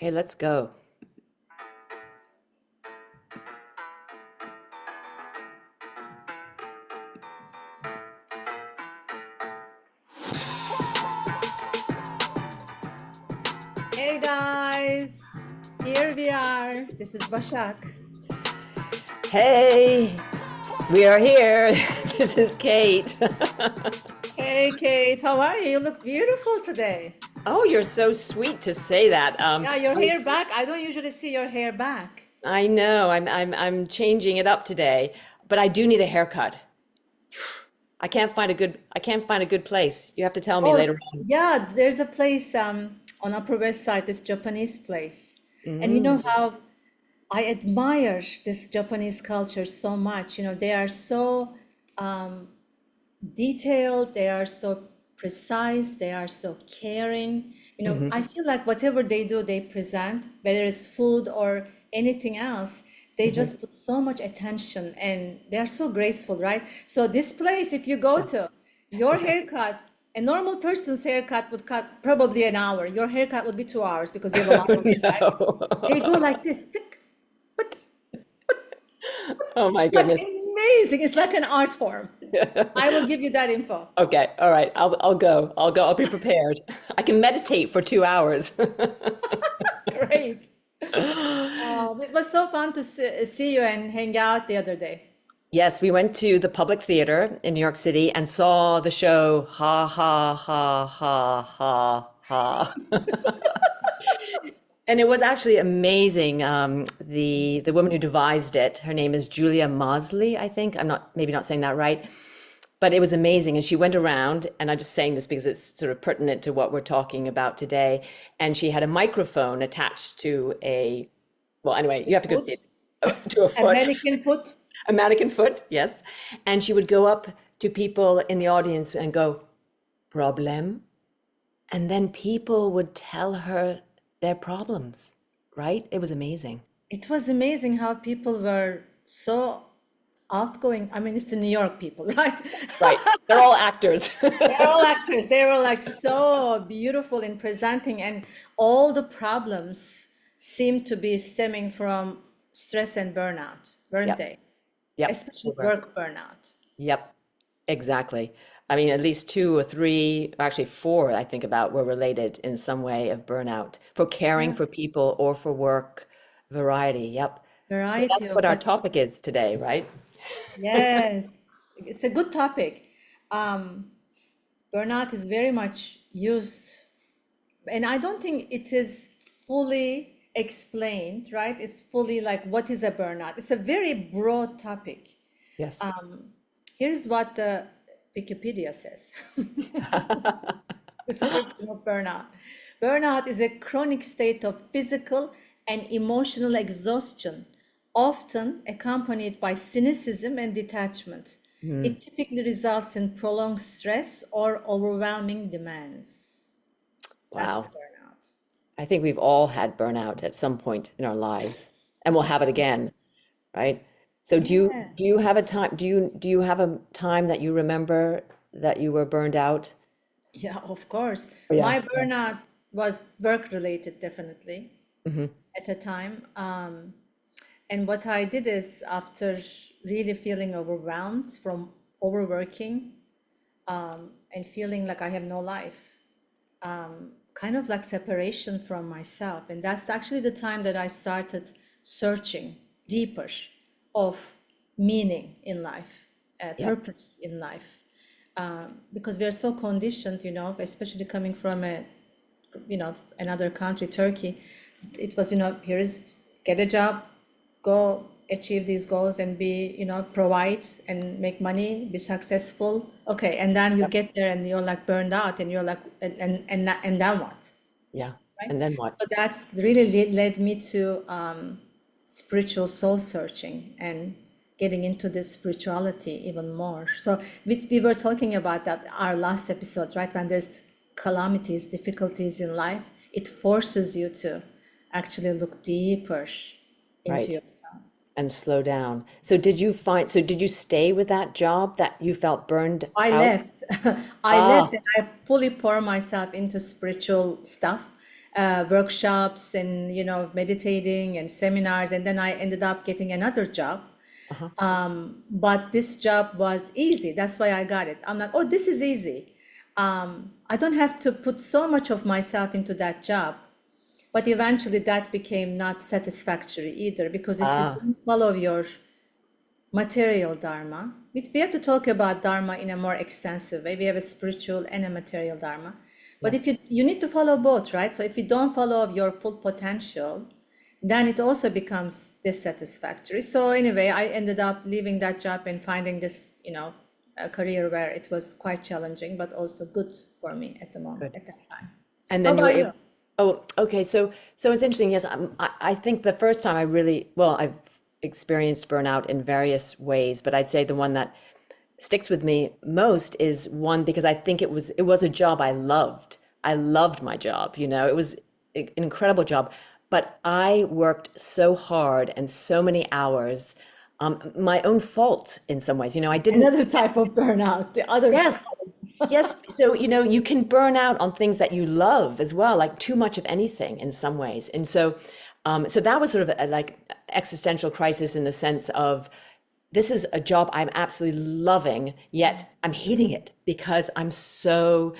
Okay, let's go. Hey guys, here we are. This is Başak. Hey, we are here. This is Kate. Hey Kate, how are you? You look beautiful today. Oh, you're so sweet to say that. Yeah, your hair back. I don't usually see your hair back. I know I'm changing it up today, but I do need a haircut. I can't find a good place. You have to tell me Oh, later on. yeah, there's a place on Upper West Side, this Japanese place. And you know Mm, how I admire this Japanese culture so much. You know, they are so detailed, they are so precise, they are so caring. You know, mhm. I feel like whatever they do, they present, whether it's food or anything else, they Mhm. just put so much attention and they're so graceful, right? So this place, if you go to, your haircut, a normal person's haircut would cut probably an hour. Your haircut would be 2 hours because you have a lot of it, right? They go No. like this, tick, but Oh my like goodness. amazing. It's like an art form. I will give you that info. Okay, all right. I'll go. I'll go. I'll be prepared. I can meditate for 2 hours. Great. It was so fun to see you and hang out the other day. Yes, we went to the Public Theater in New York City and saw the show Ha Ha Ha Ha Ha Ha. And it was actually amazing. The woman who devised it, her name is Julia Mosley, I think. I'm not maybe not saying that right, but it was amazing. And she went around, and I'm just saying this because it's sort of pertinent to what we're talking about today. And she had a microphone attached to a, well, anyway, you have to go see Foot, it, to a a foot. mannequin foot. A mannequin foot, yes. And she would go up to people in the audience and go, problem. And then people would tell her their problems, right? It was amazing. It was amazing how people were so outgoing. I mean, it's the New York people, right? Right. They're all actors. They're all actors. They were like so beautiful in presenting, and all the problems seem to be stemming from stress and burnout, weren't Yep. they? Yep. They Especially were. work burnout. Yep. Exactly. I mean, at least two or three, actually four, I think about were related in some way of burnout for caring Yeah. for people or for work variety. Yep. So Variety that's of, what our but topic is today, right? yes, it's a good topic. Um, Burnout is very much used, and I don't think it is fully explained, right? It's fully like what is a burnout? It's a very broad topic. Yes. Um, Here's what the Wikipedia says. Description of burnout. Burnout is a chronic state of physical and emotional exhaustion, often accompanied by cynicism and detachment. Hmm. It typically results in prolonged stress or overwhelming demands. That's the Wow. burnout. I think we've all had burnout at some point in our lives, and we'll have it again, right? So do you Yes. have a time do you have a time that you remember that you were burned out? Yeah, of course. Yeah. My burnout was work related, definitely, Hmm. at a time. And what I did is, after really feeling overwhelmed from overworking and feeling like I have no life, kind of like separation from myself. And that's actually the time that I started searching deeper of meaning in life, Yep. purpose in life. Because we are so conditioned, especially coming from another country, Turkey. It was, here is get a job, go achieve these goals and be, provide and make money, be successful. Okay, and then you Yep. get there and you're like burned out and you're like, and then what, Yeah. right? And then what? So that's really led me to spiritual soul searching and getting into this spirituality even more. So we were talking about that our last episode, right? When there's calamities, difficulties in life, it forces you to actually look deeper into Right. yourself. And slow down. So did you stay with that job that you felt burned I out? left. I left Ah, and I fully pour myself into spiritual stuff. workshops and, meditating and seminars. And then I ended up getting another job. Uh-huh. But this job was easy. That's why I got it. I'm like, oh, this is easy. I don't have to put so much of myself into that job. But eventually that became not satisfactory either, because if you Ah, don't follow your material dharma, we have to talk about dharma in a more extensive way. We have a spiritual and a material dharma. But yeah. if you need to follow both, right? So if you don't follow your full potential, then it also becomes dissatisfactory. So anyway, I ended up leaving that job and finding this, a career where it was quite challenging, but also good for me at the moment, Good. at that time. And How then you were about able, you? oh, okay. So it's interesting. Yes, I think the first time I really, well, I've experienced burnout in various ways, but I'd say the one that sticks with me most is one because I think it was a job I loved. I loved my job, it was an incredible job, but I worked so hard and so many hours, my own fault in some ways. I didn't. Another type of burnout, the other. Yes. Yes. So, you can burn out on things that you love as well, like too much of anything in some ways. And so that was sort of a, like existential crisis in the sense of this is a job I'm absolutely loving, yet I'm hating it because I'm so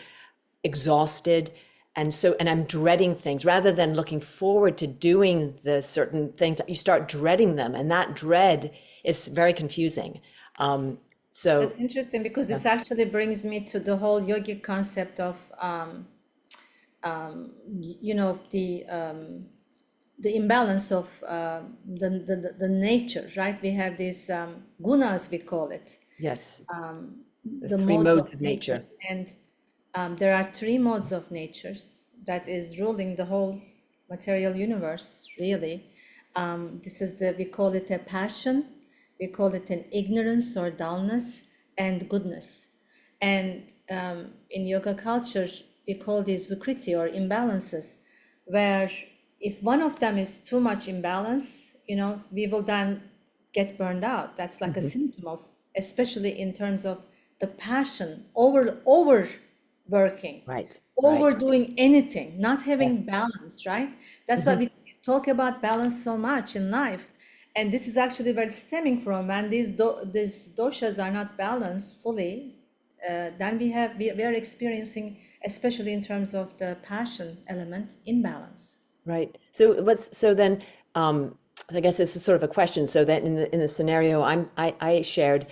exhausted and I'm dreading things rather than looking forward to doing the certain things. You start dreading them, and that dread is very confusing. So That's interesting because yeah. this actually brings me to the whole yogic concept of, the imbalance of the nature, right? We have these gunas, we call it, Yes, the the three modes of modes of nature. nature. And there are three modes of natures that is ruling the whole material universe, really. This is we call it a passion, we call it an ignorance or dullness, and goodness. And in yoga culture, we call these vikriti or imbalances, where if one of them is too much imbalance, we will then get burned out. That's like a Mhm. symptom of, especially in terms of the passion, overworking, Right, right. overdoing anything, not Yes. having balance, right? That's why Mhm. we talk about balance so much in life. And this is actually where it's stemming from. When these doshas are not balanced fully, then we are experiencing, especially in terms of the passion element, imbalance. Right. So then, I guess this is sort of a question. So that in the scenario I shared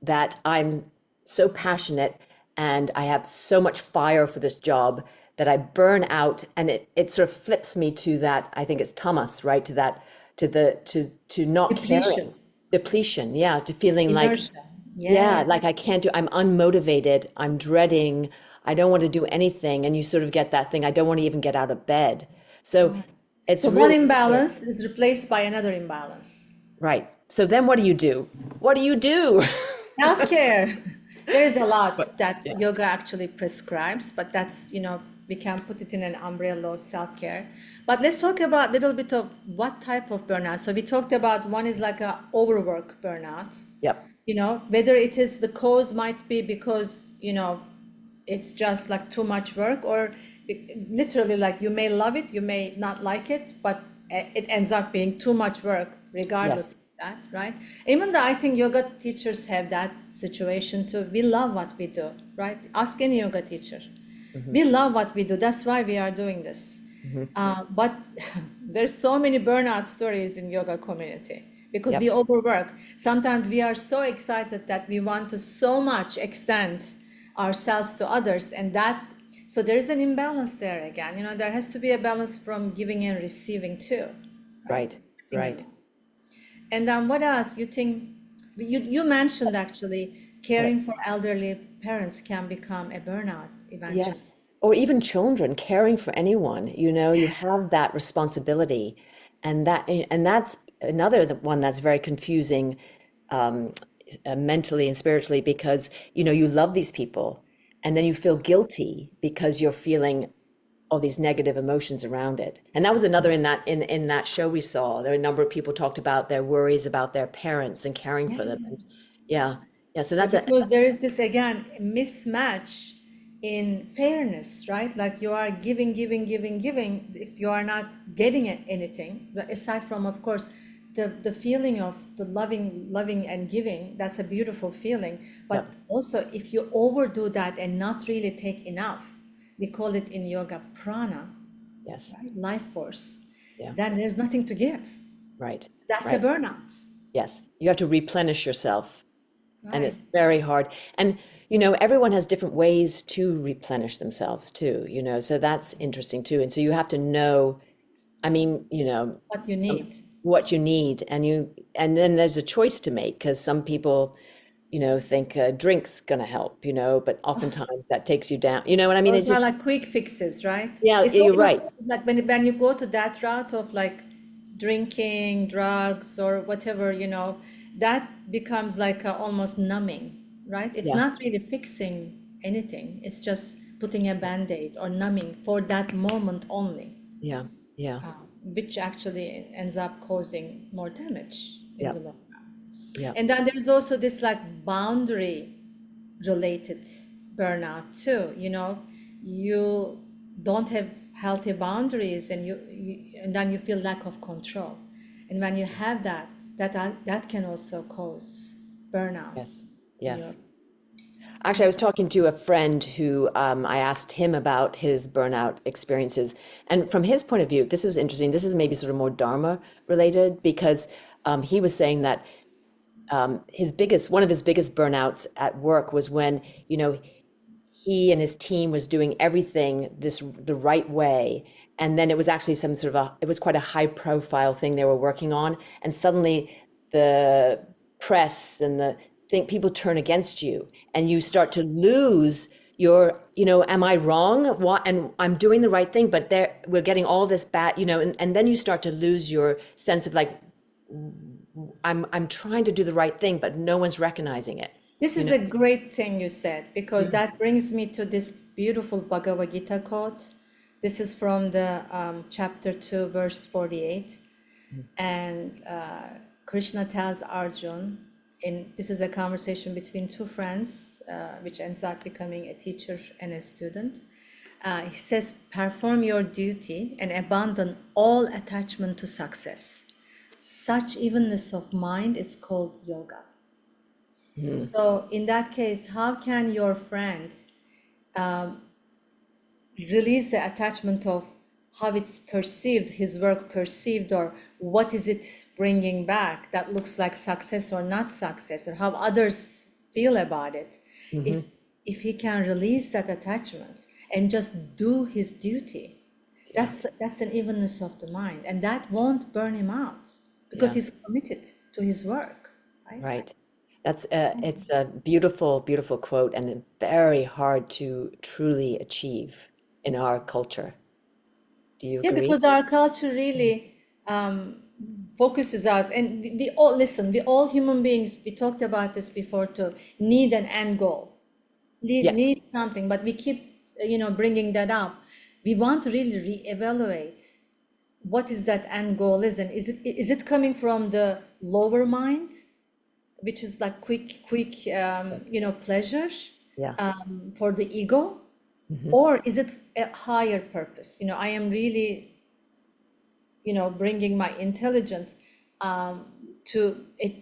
that I'm so passionate and I have so much fire for this job that I burn out, and it sort of flips me to that. I think it's tamas, right? To that, to not caring, Depletion, depletion. Yeah, to feeling like, inertia. yeah, Yeah. like I can't do, I'm unmotivated, I'm dreading, I don't want to do anything. And you sort of get that thing, I don't want to even get out of bed. So it's So one really imbalance is replaced by another imbalance. right. So then what do you do? What do you do? Self-care. There is a lot But that yeah, yoga actually prescribes, but that's, we can put it in an umbrella of self-care. But let's talk about a little bit of what type of burnout. So we talked about one is like a overwork burnout. yep, Whether it is the cause might be because, it's just like too much work, or literally like you may love it, you may not like it, but it ends up being too much work regardless yes, of that, right? Even though I think yoga teachers have that situation too. We love what we do, right? Ask any yoga teacher. hmm, We love what we do. That's why we are doing this. hmm, But there's so many burnout stories in yoga community because we yep, overwork. Sometimes we are so excited that we want to so much extend ourselves to others, and so there's an imbalance there again. There has to be a balance from giving and receiving too, right? right, I think. right, And then what else you think? You mentioned actually right. caring for elderly parents can become a burnout eventually. Yes. Or even children, caring for anyone, you have that responsibility. And that's another one that's very confusing, um, mentally and spiritually, because you love these people and then you feel guilty because you're feeling all these negative emotions around it. And that was another in that show we saw. There were a number of people talked about their worries about their parents and caring for them. And yeah. Yeah. So Yeah, that's a because there is this again mismatch in fairness, right? Like you are giving, giving, giving, giving. If you are not getting anything, aside from, of course, the feeling of the loving and giving, that's a beautiful feeling. But Yep. also, if you overdo that and not really take enough, we call it in yoga prana, Yes. right? Life force. Yeah. Then there's nothing to give. Right. That's a Right. burnout, Yes. You have to replenish yourself, and right? it's very hard. And, everyone has different ways to replenish themselves too, so that's interesting too. And so you have to know, I mean, What you some, need. what you need, and then there's a choice to make because some people, think a drink's gonna help, but oftentimes that takes you down. You know what I mean? It's Those are just, like quick fixes, right? yeah, It's you're right. almost like when you go to that route of like drinking, drugs, or whatever, that becomes like almost numbing, right? It's Yeah, not really fixing anything. It's just putting a band-aid or numbing for that moment only, yeah, yeah, which actually ends up causing more damage in yeah, the long run. yeah. And then there's also this like boundary related burnout too. You don't have healthy boundaries, and and then you feel lack of control. And when you have that can also cause burnout Yes, in your. yes. Actually, I was talking to a friend who I asked him about his burnout experiences. And from his point of view, this was interesting. This is maybe sort of more Dharma related because he was saying that one of his biggest burnouts at work was when, he and his team was doing everything the right way. And then it was actually it was quite a high profile thing they were working on. And suddenly the press and the think people turn against you and you start to lose your, am I wrong? What, and I'm doing the right thing, but we're getting all this bad, and then you start to lose your sense of like, I'm trying to do the right thing, but no one's recognizing it, This you is know? a great thing you said, because Yeah. that brings me to this beautiful Bhagavad Gita quote. This is from the chapter 2, verse 48. And Krishna tells Arjun, this is a conversation between two friends, which ends up becoming a teacher and a student. He says, perform your duty and abandon all attachment to success. Such evenness of mind is called yoga. So in that case, how can your friend release the attachment of how it's perceived, his work perceived, or what is it bringing back that looks like success or not success, or how others feel about it? Hmm. If he can release that attachment and just do his duty, Yeah. that's an evenness of the mind, and that won't burn him out because Yeah. he's committed to his work, right? Right. It's a beautiful, beautiful quote and very hard to truly achieve in our culture. Do you Yeah, agree? because our culture really focuses us, and we all listen. We all human beings. We talked about this before too. Need an end goal, Yes. need something, but we keep bringing that up. We want to really reevaluate what is that end goal is, and is it coming from the lower mind, which is like quick pleasures Yeah. for the ego, Hmm. or is it a higher purpose? I am really bringing my intelligence to it,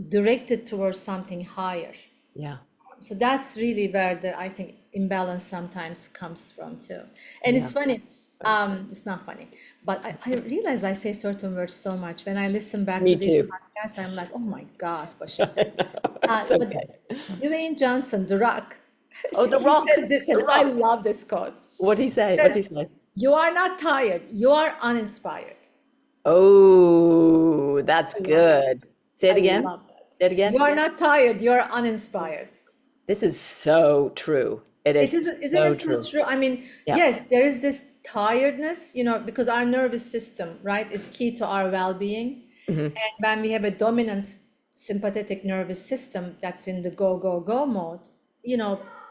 directed towards something higher. Yeah. So that's really where I think imbalance sometimes comes from too. And Yeah. it's funny, it's not funny, but I realize I say certain words so much. When I listen back to Me these too. podcasts, I'm like, oh my God, Basha. It's But okay. Dwayne Johnson, The Rock, Oh, The he Rock. says this, The and I Rock. love this quote. What'd he say? He What's says, he say? you are not tired, you are uninspired. Oh, that's I love that. good. Say it I again. love that. Say it You again. are not tired, you are uninspired. This is so true. It is Isn't so it so true. true? I mean, Yeah. yes, there is this tiredness, because our nervous system, right, is key to our well-being. Hmm. And when we have a dominant sympathetic nervous system that's in the go, go, go mode,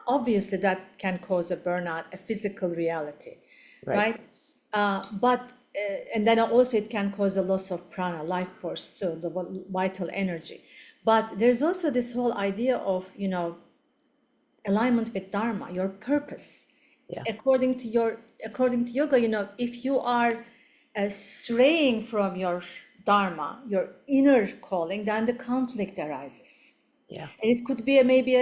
obviously that can cause a burnout, a physical reality, Right. right? But and then also it can cause a loss of prana, life force too, the vital energy. But there's also this whole idea of, alignment with Dharma, your purpose. Yeah. According to yoga, if you are straying from your Dharma, your inner calling, then the conflict arises. Yeah. And it could be maybe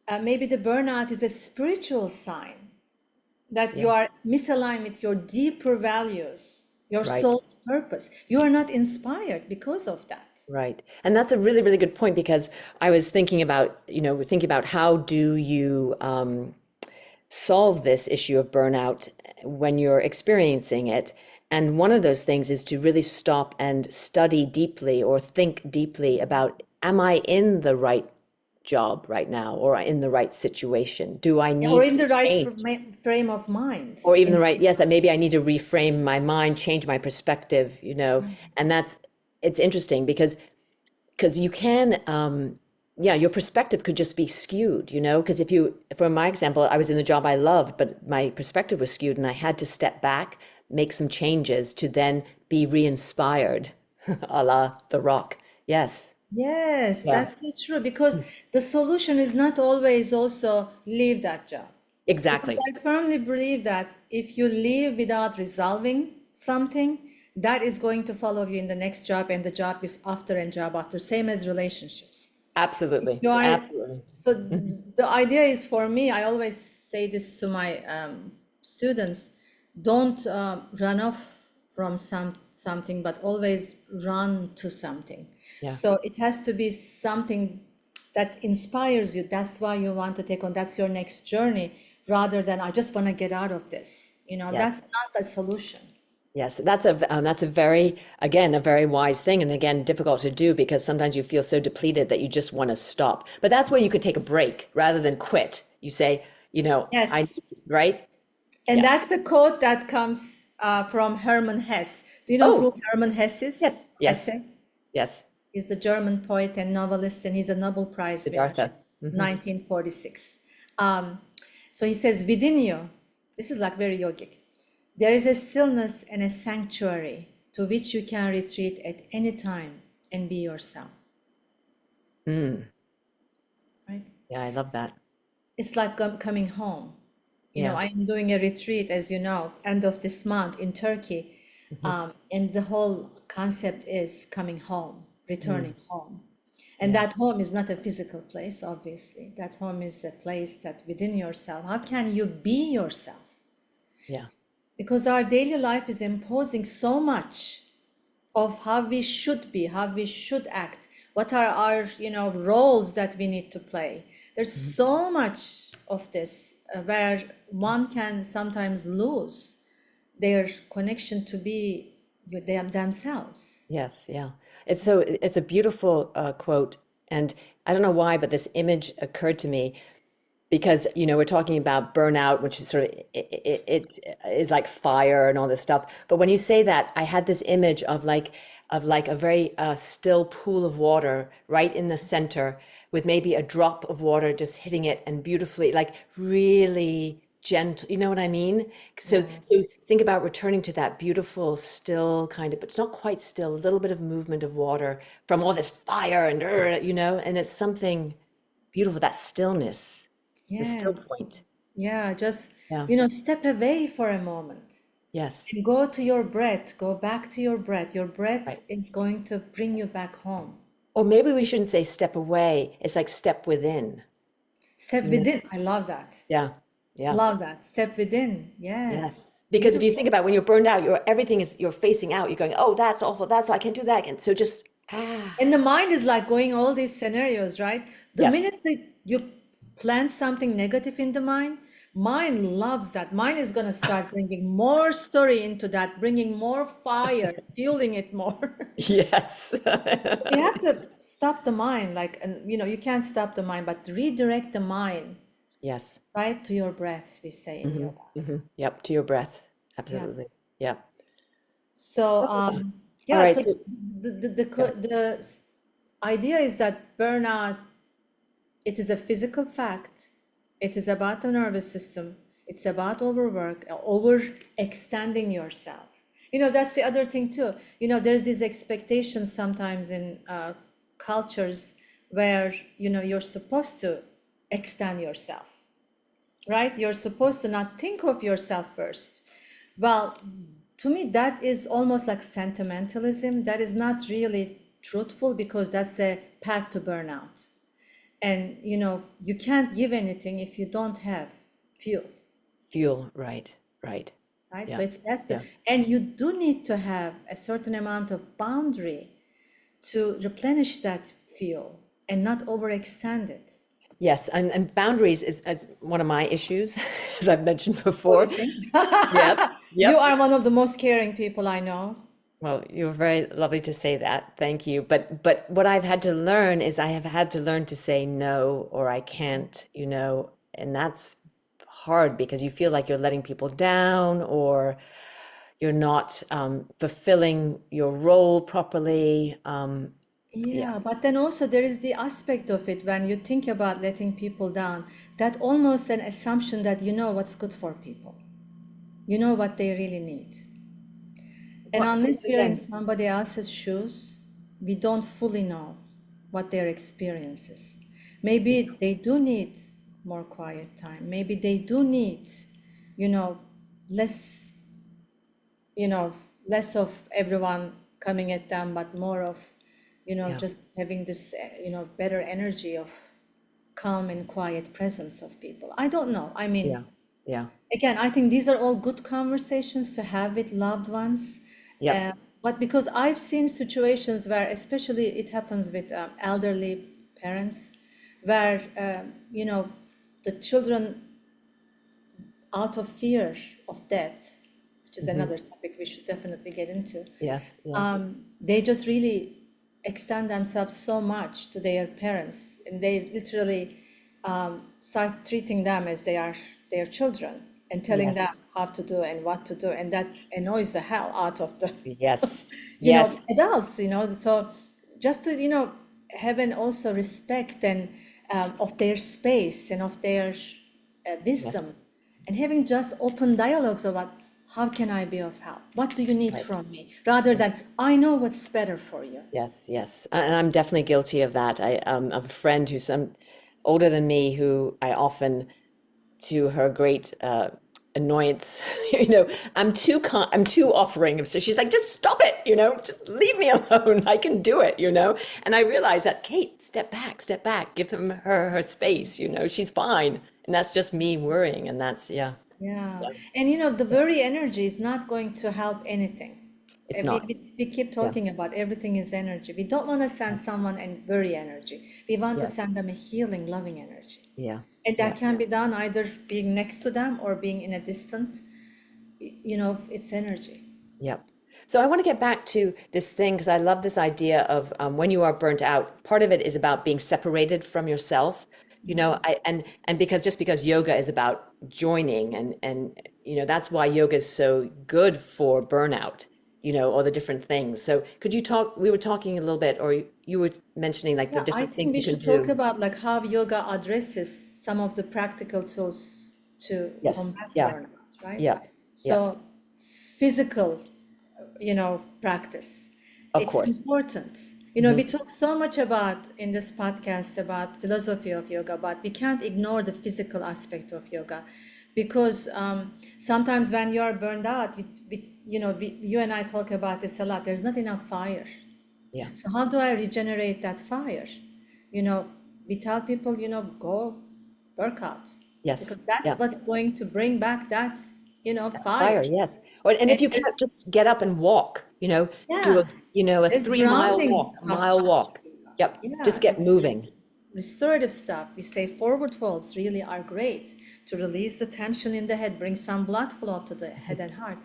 the burnout is a spiritual sign that you Yeah. are misaligned with your deeper values, your Right. soul's purpose. You are not inspired because of that. Right. And that's a really, really good point because I was thinking about, thinking about how do you solve this issue of burnout when you're experiencing it. And one of those things is to really stop and study deeply or think deeply about, am I in the right job right now or in the right situation? Do I Or need in to the right change? frame of mind. Or even the right, yes, maybe I need to reframe my mind, change my perspective, and it's interesting because you can yeah, your perspective could just be skewed, because if you, for my example, I was in the job I loved, but my perspective was skewed and I had to step back, make some changes to then be re-inspired, a la The Rock. Yes. Yes, Yeah. that's so true because the solution is not always also leave that job. Because Exactly. I firmly believe that if you leave without resolving something, that is going to follow you in the next job and the job after and job after, same as relationships. Absolutely. You are, Absolutely. so the idea is for me, I always say this to my students, don't run off from something, but always run to something. Yeah. So it has to be something that inspires you. That's why you want to take on, that's your next journey, rather than I just want to get out of this. That's Yes. not a solution. Yes, that's a very, again, a very wise thing, and again, difficult to do because sometimes you feel so depleted that you just want to stop. But that's where you could take a break rather than quit. You say, Yes. right? And Yes. that's a quote that comes from Hermann Hesse. Do you know Oh, who Hermann Hesse yes, is? yes, Hesse? yes. He's the German poet and novelist, and he's a Nobel Prize winner, Siddhartha. 1946. Um, so he says, within you, this is like very yogic, there is a stillness and a sanctuary to which you can retreat at any time and be yourself. Right? Yeah, I love that. It's like coming home. Yeah. I am doing a retreat, as you know, end of this month in Turkey. And the whole concept is coming home, returning home. And Yeah. that home is not a physical place, obviously. That home is a place that within yourself. How can you be yourself? Yeah. Because our daily life is imposing so much of how we should be, how we should act, what are our, roles that we need to play. There's so much of this where one can sometimes lose their connection to be with themselves. Yes, yeah. It's a beautiful quote, and I don't know why, but this image occurred to me because we're talking about burnout, which is sort of it is like fire and all this stuff. But when you say that, I had this image of like a very still pool of water right in the center, with maybe a drop of water just hitting it and beautifully, like really gentle. You know what I mean? So think about returning to that beautiful, still kind of, but it's not quite still, a little bit of movement of water from all this fire and and it's something beautiful, that stillness. The still Yes. point. Yeah, just, Yeah. step away for a moment Yes. and go to your breath, go back to your breath. Your breath Right. is going to bring you back home. Or maybe we shouldn't say step away. It's like step within. Step within. I love that. Yeah. Yeah. Love that. Step within. Yes. Yes. Because if you think Beautiful. about when you're burned out, you're facing out. You're going, oh, that's awful. I can't do that again. So just And the mind is like going all these scenarios, right? The yes. minute that you plant something negative in the mind loves that. Mind is going to start bringing more story into that, bringing more fire, fueling it more. Yes. You have to stop the mind, and you can't stop the mind, but redirect the mind Yes. right to your breath, we say in yoga. Yep. To your breath. Yeah. Absolutely. Yeah. So, All yeah, right. so So, the idea is that burnout, it is a physical fact. It is about the nervous system. It's about overwork, overextending yourself. That's the other thing too. There's these expectations sometimes in cultures where, you're supposed to extend yourself, right? You're supposed to not think of yourself first. Well, to me, that is almost like sentimentalism. That is not really truthful, because that's a path to burnout. And you can't give anything if you don't have fuel, Fuel, right, right. right? So Yeah, it's that's yeah. and you do need to have a certain amount of boundary to replenish that fuel and not overextend it. Yes, and boundaries is one of my issues, as I've mentioned Oh, you before. think? Yep, You yep. are one of the most caring people I know. Well, you're very lovely to say that. Thank you. But what I've had to learn is I have had to learn to say no or I can't, and that's hard because you feel like you're letting people down or you're not fulfilling your role properly. Yeah. Yeah, but then also there is the aspect of it when you think about letting people down, that almost an assumption that you know what's good for people. You know what they really need. And What, say unless that we are in again. somebody else's shoes, we don't fully know what their experience is. Maybe they do need more quiet time. Maybe they do need, you know, less, you know, less of everyone coming at them, but more of, Yeah, just having this, better energy of calm and quiet presence of people. I don't know. I yeah, mean, yeah, again, I think these are all good conversations to have with loved ones. yep. Uh, but because I've seen situations where, especially it happens with elderly parents, where, the children, out of fear of death, which is Hmm. another topic we should definitely get into, Yes, yeah, they just really extend themselves so much to their parents, and they literally start treating them as they are their children and telling yes, them how to do and what to do, and that annoys the hell out of the yes, yes, adults. So just to have an also respect and of their space and of their yes, wisdom, and having just open dialogues about how can I be of help? What do you need right. from me? Rather than I know what's better for you. Yes, yes. And I'm definitely guilty of that. I have a friend who's some older than me who I often, to her great annoyance, I'm too offering. So she's like, just stop it, just leave me alone. I can do it. And I realize that, Kate, step back, give her space, she's fine. And that's just me worrying. And that's, yeah, Yeah. yeah, And the very energy is not going to help anything. it's We, not. we, we keep Yeah, talking about everything is energy. We don't want to send someone and very energy. We want to yes, send them a healing, loving energy. yeah, And yeah. that can be done either being next to them or being in a distance. It's energy. Yep. So I want to get back to this thing because I love this idea of when you are burnt out. Part of it is about being separated from yourself, and because yoga is about joining, and that's why yoga is so good for burnout. All the different things. So could you talk? We were talking a little bit, or you were mentioning like the Yeah, I different things think we you can should talk do. about like how yoga addresses some of the practical tools to Yes. combat Yeah. burnout, right? Yeah. Yeah. So physical, practice. Of It's course. important. We Hmm. talk so much about in this podcast about philosophy of yoga, but we can't ignore the physical aspect of yoga, because sometimes when you are burned out, you and I talk about this a lot. There's not enough fire. Yeah. So how do I regenerate that fire? You know, we tell people, go work out, Yes. because that's Yeah. what's going to bring back that, fire. Fire, yes. And And if you can't there's, just get up and walk, do yeah, a there's 3 mile grounding walk, a mile postures. walk. Yep. Just Yeah, get and there's moving. restorative stuff. We say forward folds really are great to release the tension in the head, bring some blood flow to the head and heart.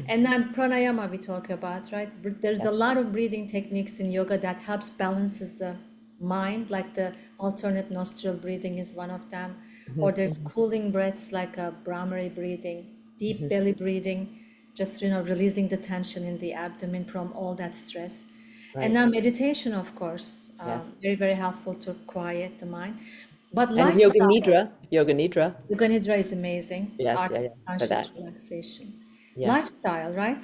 And then pranayama we talk about, right? There's a Yes. lot of breathing techniques in yoga that helps balances the mind, like the alternate nostril breathing is one of them. Hmm. Or there's Hmm. cooling breaths like a Brahmari breathing, deep Hmm. belly breathing, just releasing the tension in the abdomen from all that stress. And Right. now meditation, of course, Yes. very, very helpful to quiet the mind. But And yoga lifestyle, nidra, yoga nidra. yoga nidra is amazing, Yes. art Yeah. of Yeah. For conscious that. relaxation. Yeah. Lifestyle, right?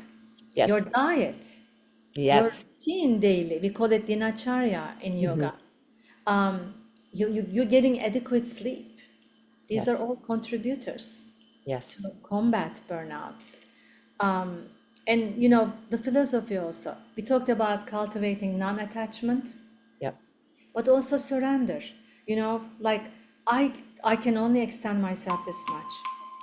Your Yes. diet, your Yes. routine daily, we call it dinacharya in Hmm. yoga. You're getting adequate sleep. These are Yes. all contributors Yes. to combat burnout. Um, and you know, the philosophy also, we talked about cultivating non-attachment, Yep. but also surrender. You know, like I I can only extend myself this much.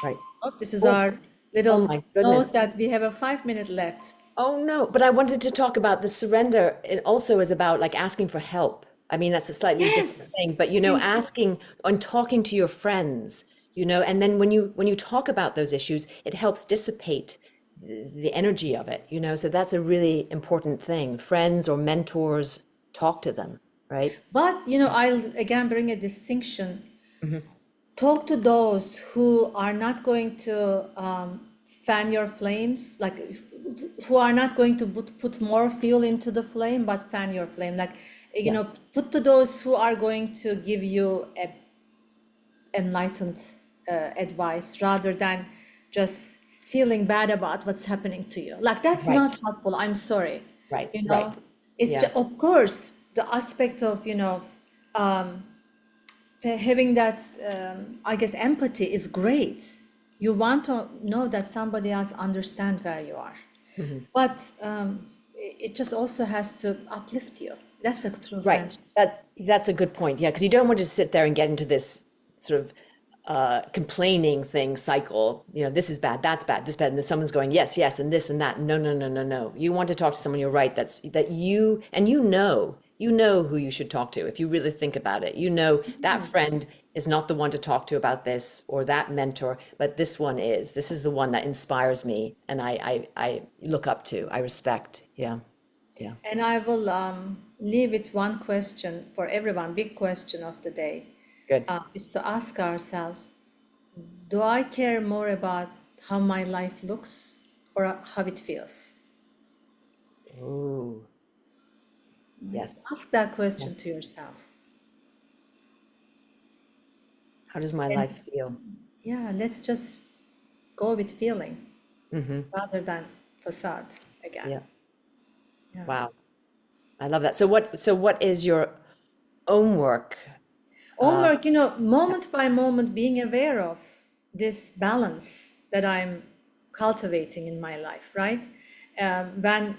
Right. Oh, this is Oh, our oh little my goodness. note that we have a 5 minute left. Oh no, but I wanted to talk about the surrender. It also is about like asking for help. I mean, that's a slightly different thing, Yes, but thank you. asking and talking to your friends, and then when you talk about those issues, it helps dissipate the energy of it, So that's a really important thing. Friends or mentors, talk to them, right? But you know, I'll again bring a distinction. Hmm. Talk to those who are not going to fan your flames, like who are not going to put more fuel into the flame, but fan your flame. Like, you Yeah, know, put to those who are going to give you a enlightened advice rather than just feeling bad about what's happening to you. Like that's right, not helpful. I'm sorry. right, You right. know, it's Yeah, just, of course, the aspect of, you know, having that, I guess, empathy is great. You want to know that somebody else understands where you are. hmm, But it just also has to uplift you. That's a true right. friendship. That's a good point. Yeah, because you don't want to sit there and get into this sort of complaining thing cycle. This is bad, that's bad, this bad, and then someone's going yes, yes, and this and that. No, no, no, no, no. You want to talk to someone. You're right. That you and you know who you should talk to if you really think about it. That friend is not the one to talk to about this, or that mentor, but this one is. This is the one that inspires me, and I look up to. I respect. Yeah, yeah. And I will leave with one question for everyone, big question of the day, Good. is to ask ourselves, do I care more about how my life looks or how it feels? Ooh, yes. Ask that Yeah. question to yourself. How does my And life feel? yeah, let's just go with feeling Hmm. rather than facade again. Yeah. Yeah. Wow. I love that. So what is your own work? Uh, Homework, you know, moment by moment, being aware of this balance that I'm cultivating in my life, right? When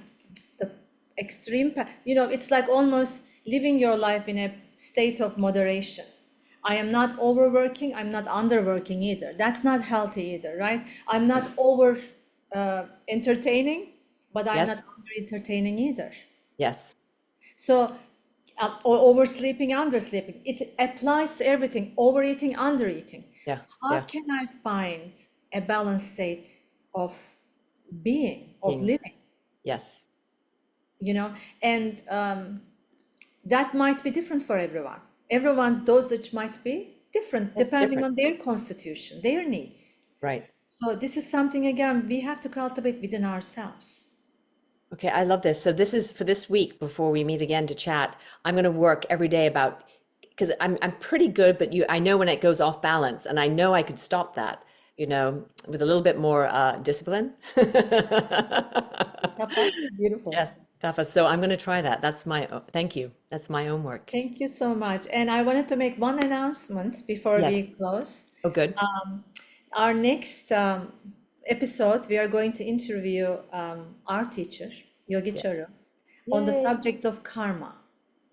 the you know, it's like almost living your life in a state of moderation. I am not overworking, I'm not underworking either. That's not healthy either, right? I'm not over entertaining, but I'm not yes, under entertaining either. yes, So, or oversleeping, undersleeping, it applies to everything, overeating, undereating. yeah, How yeah. can I find a balanced state of being, of Being, living, yes, you know? And that might be different for everyone. Everyone's dosage might be different that's depending different. on their constitution, their needs. Right. So, this is something, again, we have to cultivate within ourselves. Okay, I love this. So this is for this week before we meet again to chat. I'm going to work every day about because I'm pretty good, but I know when it goes off balance, and I know I could stop that, with a little bit more discipline. Tapas, beautiful. Yes, toughest. So I'm going to try that. Thank you. That's my own work. Thank you so much. And I wanted to make one announcement before we Yes. close. Oh, good. Our next episode, we are going to interview our teacher, Yogi Yeah. Charu, on the Yay. subject of karma,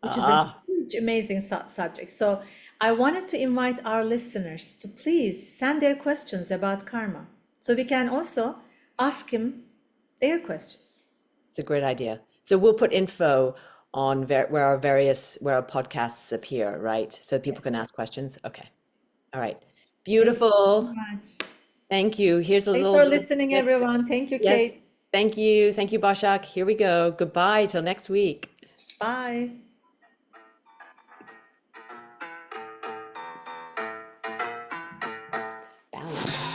which is a Ah, huge, amazing subject. So I wanted to invite our listeners to please send their questions about karma so we can also ask him their questions. it's a great idea. So we'll put info on where our podcasts appear, right? So people can Yes. ask questions. Okay. All right. Thank you so Beautiful. much. Thank you. Here's a Thanks little for bit of listening, music. everyone. Thank you, Yes. Kate. Thank you. Thank you, Bashak. Here we go. Goodbye till next week. Bye. Balance.